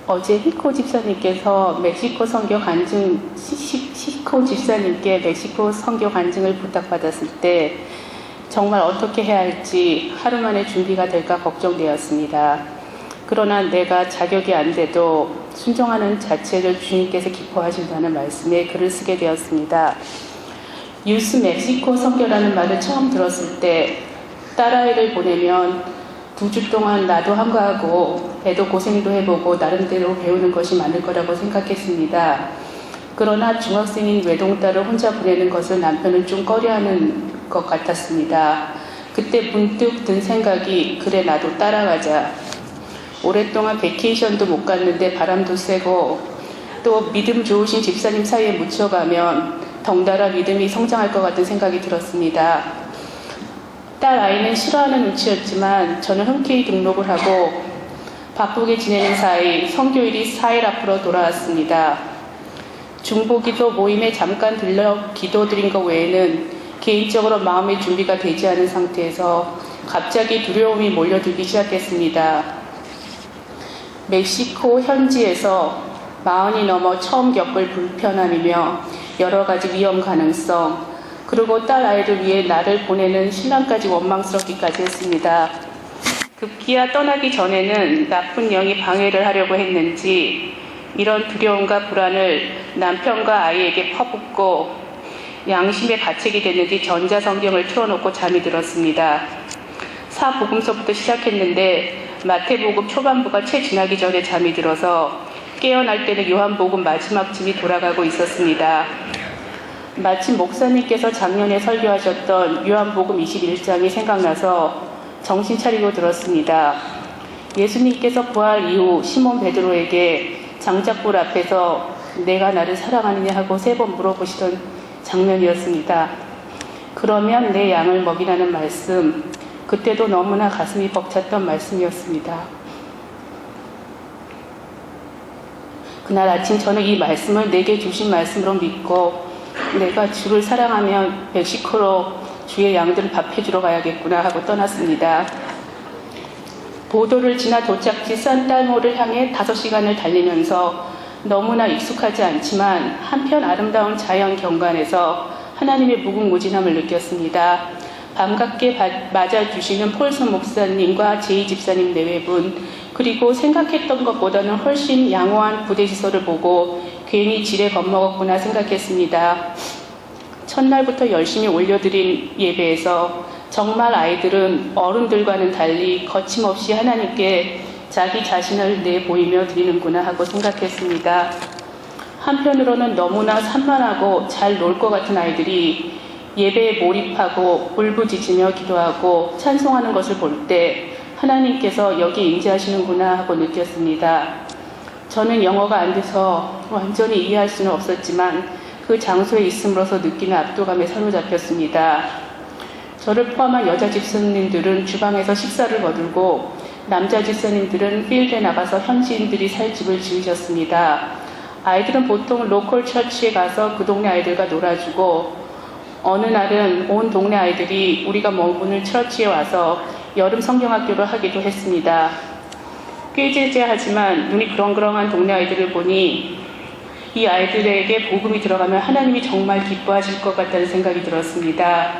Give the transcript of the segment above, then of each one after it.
어제 히코 집사님께서 히코 집사님께 멕시코 선교 간증을 부탁받았을 때 정말 어떻게 해야 할지 하루 만에 준비가 될까 걱정되었습니다. 그러나 내가 자격이 안 돼도 순종하는 자체를 주님께서 기뻐하신다는 말씀에 글을 쓰게 되었습니다. 유스 멕시코 선교라는 말을 처음 들었을 때 딸아이를 보내면 2주 동안 나도 한가하고 애도 고생도 해보고 나름대로 배우는 것이 많을 거라고 생각했습니다. 그러나 중학생인 외동딸을 혼자 보내는 것을 남편은 좀 꺼려하는 것 같았습니다. 그때 문득 든 생각이 그래 나도 따라가자. 오랫동안 베케이션도 못 갔는데 바람도 세고 또 믿음 좋으신 집사님 사이에 묻혀가면 덩달아 믿음이 성장할 것 같은 생각이 들었습니다. 딸 아이는 싫어하는 눈치였지만 저는 흔쾌히 등록을 하고 바쁘게 지내는 사이 선교일이 4일 앞으로 돌아왔습니다. 중보기도 모임에 잠깐 들려 기도드린 것 외에는 개인적으로 마음의 준비가 되지 않은 상태에서 갑자기 두려움이 몰려들기 시작했습니다. 멕시코 현지에서 40이 넘어 처음 겪을 불편함이며 여러 가지 위험 가능성, 그리고 딸 아이를 위해 나를 보내는 신랑까지 원망스럽기까지 했습니다. 급기야 떠나기 전에는 나쁜 영이 방해를 하려고 했는지 이런 두려움과 불안을 남편과 아이에게 퍼붓고 양심의 가책이 됐는지 전자성경을 틀어놓고 잠이 들었습니다. 사복음서부터 시작했는데 마태복음 초반부가 채 지나기 전에 잠이 들어서 깨어날 때는 요한복음 마지막쯤이 돌아가고 있었습니다. 마침 목사님께서 작년에 설교하셨던 요한복음 21장이 생각나서 정신 차리고 들었습니다. 예수님께서 부활 이후 시몬 베드로에게 장작불 앞에서 내가 나를 사랑하느냐 하고 3번 물어보시던 장면이었습니다. 그러면 내 양을 먹이라는 말씀, 그때도 너무나 가슴이 벅찼던 말씀이었습니다. 그날 아침 저는 이 말씀을 내게 주신 말씀으로 믿고 내가 주를 사랑하면 멕시코로 주의 양들을 밥해주러 가야겠구나 하고 떠났습니다. 보도를 지나 도착지 산딸모를 향해 5시간을 달리면서 너무나 익숙하지 않지만 한편 아름다운 자연 경관에서 하나님의 무궁무진함을 느꼈습니다. 반갑게 맞아주시는 폴슨 목사님과 제이 집사님 4분, 그리고 생각했던 것보다는 훨씬 양호한 부대시설을 보고 괜히 지레 겁먹었구나 생각했습니다. 첫날부터 열심히 올려드린 예배에서 정말 아이들은 어른들과는 달리 거침없이 하나님께 자기 자신을 내보이며 드리는구나 하고 생각했습니다. 한편으로는 너무나 산만하고 잘 놀 것 같은 아이들이 예배에 몰입하고 울부짖으며 기도하고 찬송하는 것을 볼 때 하나님께서 여기 임재하시는구나 하고 느꼈습니다. 저는 영어가 안 돼서 완전히 이해할 수는 없었지만 그 장소에 있음으로써 느끼는 압도감에 사로잡혔습니다. 저를 포함한 여자 집사님들은 주방에서 식사를 거들고 남자 집사님들은 필드에 나가서 현지인들이 살 집을 지으셨습니다. 아이들은 보통 로컬 처치에 가서 그 동네 아이들과 놀아주고 어느 날은 온 동네 아이들이 우리가 머무는 처치에 와서 여름 성경학교를 하기도 했습니다. 꾀죄죄하지만 눈이 그렁그렁한 동네 아이들을 보니 이 아이들에게 복음이 들어가면 하나님이 정말 기뻐하실 것 같다는 생각이 들었습니다.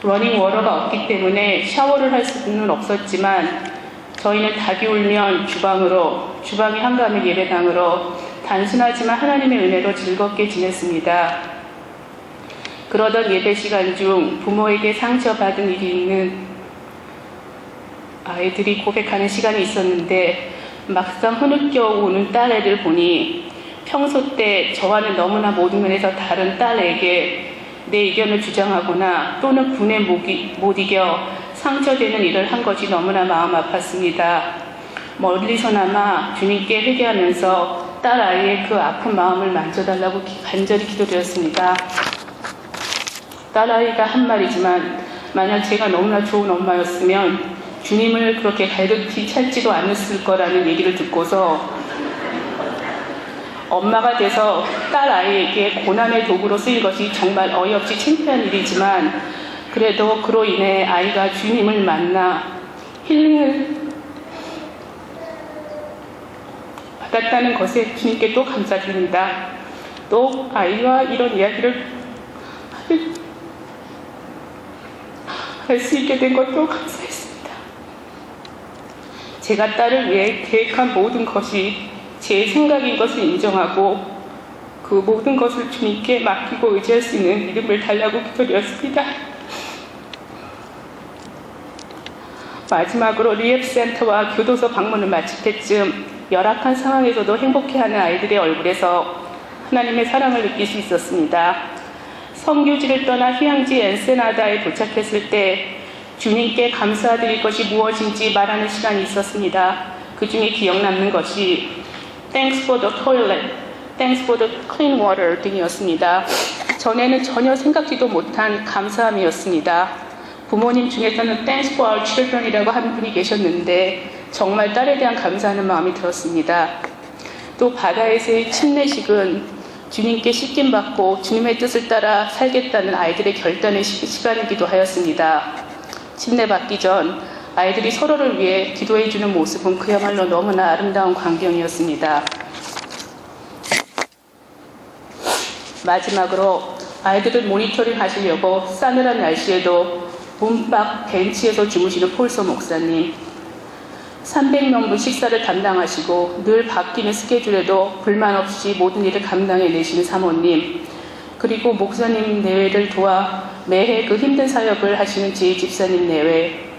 러닝 워터가 없기 때문에 샤워를 할 수는 없었지만 저희는 닭이 울면 주방이 한가하면 예배당으로 단순하지만 하나님의 은혜로 즐겁게 지냈습니다. 그러던 예배 시간 중 부모에게 상처받은 일이 있는 아이들이 고백하는 시간이 있었는데 막상 흐느껴 우는 딸애를 보니 평소 때 저와는 너무나 모든 면에서 다른 딸에게 내 의견을 주장하거나 또는 군에 못 이겨 상처되는 일을 한 것이 너무나 마음 아팠습니다. 멀리서나마 주님께 회개하면서 딸 아이의 그 아픈 마음을 만져달라고 간절히 기도드렸습니다. 딸 아이가 한 말이지만 만약 제가 너무나 좋은 엄마였으면 주님을 그렇게 갈급히 찾지도 않았을 거라는 얘기를 듣고서 엄마가 돼서 딸 아이에게 고난의 도구로 쓰일 것이 정말 어이없이 창피한 일이지만 그래도 그로 인해 아이가 주님을 만나 힐링을 받았다는 것에 주님께 또 감사드립니다. 또 아이와 이런 이야기를 할 수 있게 된 것도 감사했습니다. 제가 딸을 위해 계획한 모든 것이 제 생각인 것을 인정하고 그 모든 것을 주님께 맡기고 의지할 수 있는 믿음을 달라고 기도드렸습니다. 마지막으로 리앱센터와 교도소 방문을 마칠 때쯤 열악한 상황에서도 행복해하는 아이들의 얼굴에서 하나님의 사랑을 느낄 수 있었습니다. 선교지를 떠나 휴양지 엔세나다에 도착했을 때 주님께 감사드릴 것이 무엇인지 말하는 시간이 있었습니다. 그 중에 기억 남는 것이 Thanks for the toilet, Thanks for the clean water 등이었습니다. 전에는 전혀 생각지도 못한 감사함이었습니다. 부모님 중에서는 Thanks for our children이라고 하는 분이 계셨는데 정말 딸에 대한 감사하는 마음이 들었습니다. 또 바다에서의 침례식은 주님께 씻김받고 주님의 뜻을 따라 살겠다는 아이들의 결단의 시간이기도 하였습니다. 침례받기 전 아이들이 서로를 위해 기도해주는 모습은 그야말로 너무나 아름다운 광경이었습니다. 마지막으로 아이들을 모니터링 하시려고 싸늘한 날씨에도 문 밖 벤치에서 주무시는 폴서 목사님, 300명분 식사를 담당하시고 늘 바뀌는 스케줄에도 불만 없이 모든 일을 감당해내시는 사모님, 그리고 목사님 내외를 도와 매해 그 힘든 사역을 하시는 제 집사님 내외,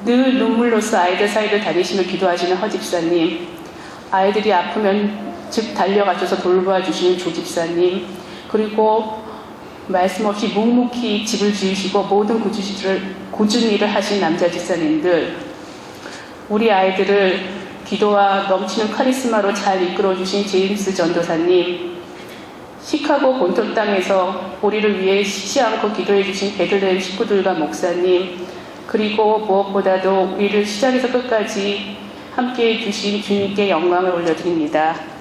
늘 눈물로써 아이들 사이를 다니시며 기도하시는 허 집사님, 아이들이 아프면 즉 달려가셔서 돌봐주시는 조 집사님, 그리고 말씀 없이 묵묵히 집을 지으시고 모든 꾸준 일을 하신 남자 집사님들, 우리 아이들을 기도와 넘치는 카리스마로 잘 이끌어주신 제임스 전도사님, 시카고 본토 땅에서 우리를 위해 쉬지 않고 기도해주신 베들레헴 식구들과 목사님, 그리고 무엇보다도 우리를 시작에서 끝까지 함께해 주신 주님께 영광을 올려드립니다.